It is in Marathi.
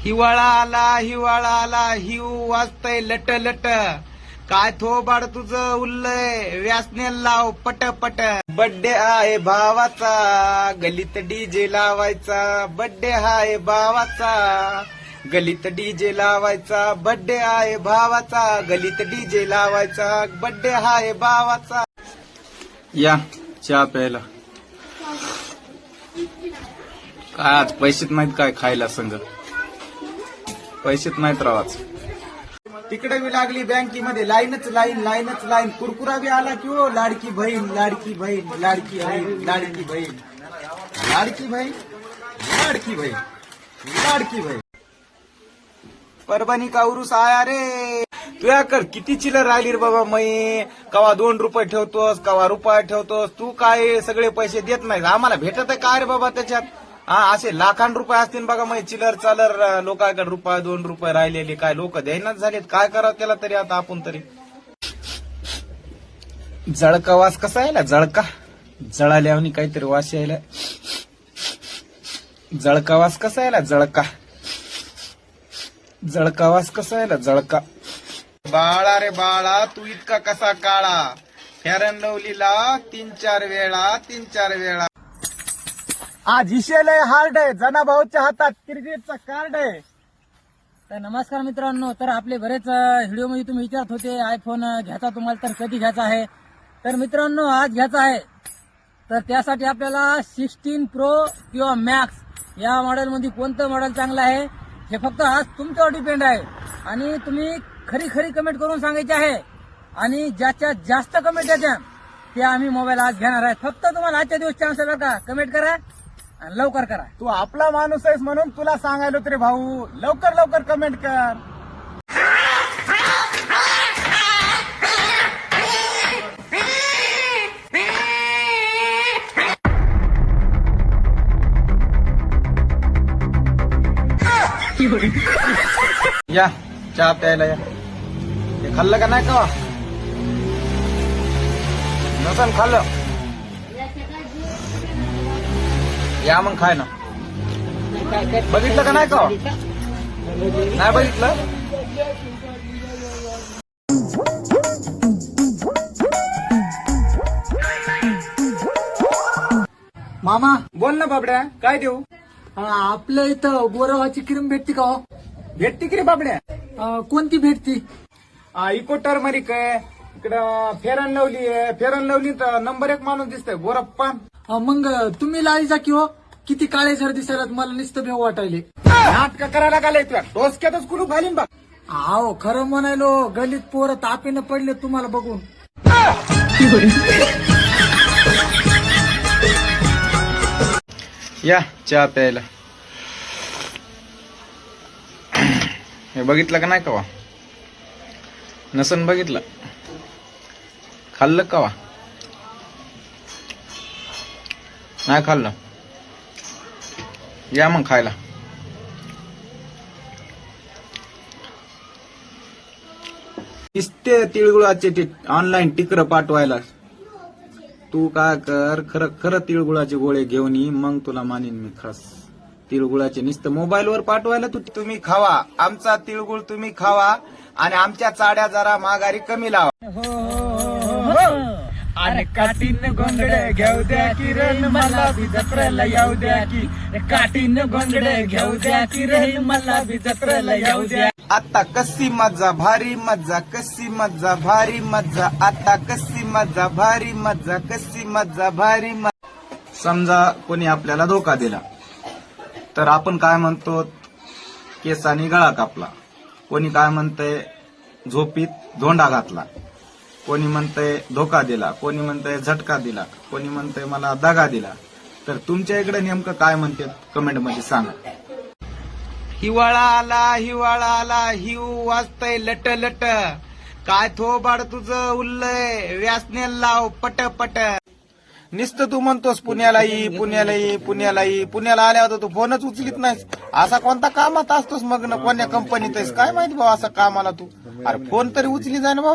हिवाळा आला हिव वाजतय लट लट. काय थोबाड तुझं उरलंय व्यासने लाव पट पट. बड्डे आहे भावाचा गलीत डीजे लावायचा. बड्डे आहे भावाचा गलीत डीजे लावायचा. बड्डे आहे भावाचा गलीत डीजे लावायचा. बड्डे आहे भावाचा. या चहा प्यायला. काय आज पैसेच नाहीत काय खायला संग. पैसेच नाहीत रावाच. तिकडे बी लागली बँकेमध्ये लाईनच लाईन. कुरकुरा बी आला की हो. लाडकी बहीण लाडकी बहीण लाडकी बहीण लाडकी बहीण लाडकी बहीण लाडकी बहीण लाडकी बहीण. परभणी का उरूस आया रे. तुझ्याकडे किती चिल्लर राहिली रे बाबा. मै कवा 2 रुपये ठेवतोस कवा रुपये ठेवतोस. तू काय सगळे पैसे देत नाहीस. आम्हाला भेटत आहे काय रे बाबा त्याच्यात. असे लाखां रुपये असतील बघा. मग चिलर चालर लोकांकडे रुपये 2 रुपये राहिलेले काय लोक द्यायनाच झालेत. काय करावं त्याला तरी आता आपण तरी. जळका वास कसा यायला. जळका जळाल्यावनी काहीतरी वास यायला. जळका वास कसा यायला. जळका जळका वास कसा यायला. जळका. बाळा रे बाळा तू इतका कसा काळा. फेअर अँड लव्हलीला 3-4 वेळा. आज हिशेल हार्ड आहे. जनाभाऊच्या हातात क्रिकेटचा कार्ड आहे. तर नमस्कार मित्रांनो. तर आपले बरेच व्हिडिओमध्ये तुम्ही विचारत होते आयफोन घ्यायचा तुम्हाला तर कधी घ्यायचा आहे. तर मित्रांनो आज घ्यायचा आहे. तर त्यासाठी आपल्याला 16 प्रो किंवा मॅक्स या मॉडेलमध्ये कोणतं मॉडेल चांगलं आहे हे फक्त आज तुमच्यावर डिपेंड आहे. आणि तुम्ही खरी कमेंट करून सांगायचे आहे. आणि ज्याच्या जास्त कमेंट येत्या ते आम्ही मोबाईल आज घेणार आहे. फक्त तुम्हाला आजच्या दिवस चान्स आहे का. कमेंट करा आणि लवकर करा. तू आपला माणूस आहेस म्हणून तुला सांगायलो तरी भाऊ. लवकर कमेंट कर. या चहा प्यायला या. हे खाल्लं का नाही का. नसन खाल्लं या मग खाय ना. बघितलं का नाही का. नाही बघितलं. मामा बोल ना बाबड्या काय देऊ. आपल्या इथं गोरवाची क्रीम भेटते का हो. भेटती की रे बाबड्या. कोणती भेटती. इको टर्मरिक आहे. इकडं फेअर अँड लव्हली आहे. फेअर अँड लव्हली नंबर 1 माणूस दिसतोय गोरप्पा. मग तुम्ही लाळीचा की हो. किती काळे झर दिसायला मला नुसतं भेव वाटायले. नाटक करायला का तुला डोसक्यातच कुलूप घालीन बा. आहो खरं म्हणायलो गलीत पोरं तापीनं पडले तुम्हाला बघून. या चहा प्यायला. हे बघितलं का नाही कवा. नसन बघितलं. खाल्लं कवा. नाही खाल्लं. या मग खायला. नुसते तिळगुळाचे ऑनलाईन टिकर पाठवायला. तू काय कर खरं तिळगुळाचे गोळे घेऊन ये मग तुला मानीन मी. खास तिळगुळाचे नुसतं मोबाईलवर पाठवायला. तुम्ही खावा आमचा तिळगुळ तुम्ही खावा आणि आमच्या चाड्या जरा माघारी कमी लावा. आणि काठीनं गोंगडे घेऊ द्या किरण मला बी जत्रेला येऊ द्या की. काठीनं गोंगडे घेऊ द्या किरण मला बी जत्रेला येऊ द्या. आता कशी मजा भारी मजा कशी मजा भारी मजा. आता कशी मजा भारी मजा कशी मजा भारी मजा. समजा कोणी आपल्याला धोका दिला तर आपण काय म्हणतो केसानी गळा कापला. कोणी काय म्हणतंय झोपीत धोंडा घातला. कोणी म्हणतंय धोका दिला. कोणी म्हणतंय झटका दिला. कोणी म्हणतंय मला दगा दिला. तर तुमच्या इकडे नेमकं काय म्हणतात कमेंट मध्ये सांगा. हिवाळा आला हिव वाजतय लट लट. काय थोबाड तुझं उरलंय व्यासने लाव पट पट. नुसतं तू म्हणतोस पुण्याला पुण्याला आल्यावर तू फोनच उचलीत नाहीस. असा कोणता कामात असतोस मग कोण्या कंपनीत आहेस काय माहिती भाऊ. असा कामाला तू. अरे फोन तरी उचली जाय ना भाऊ.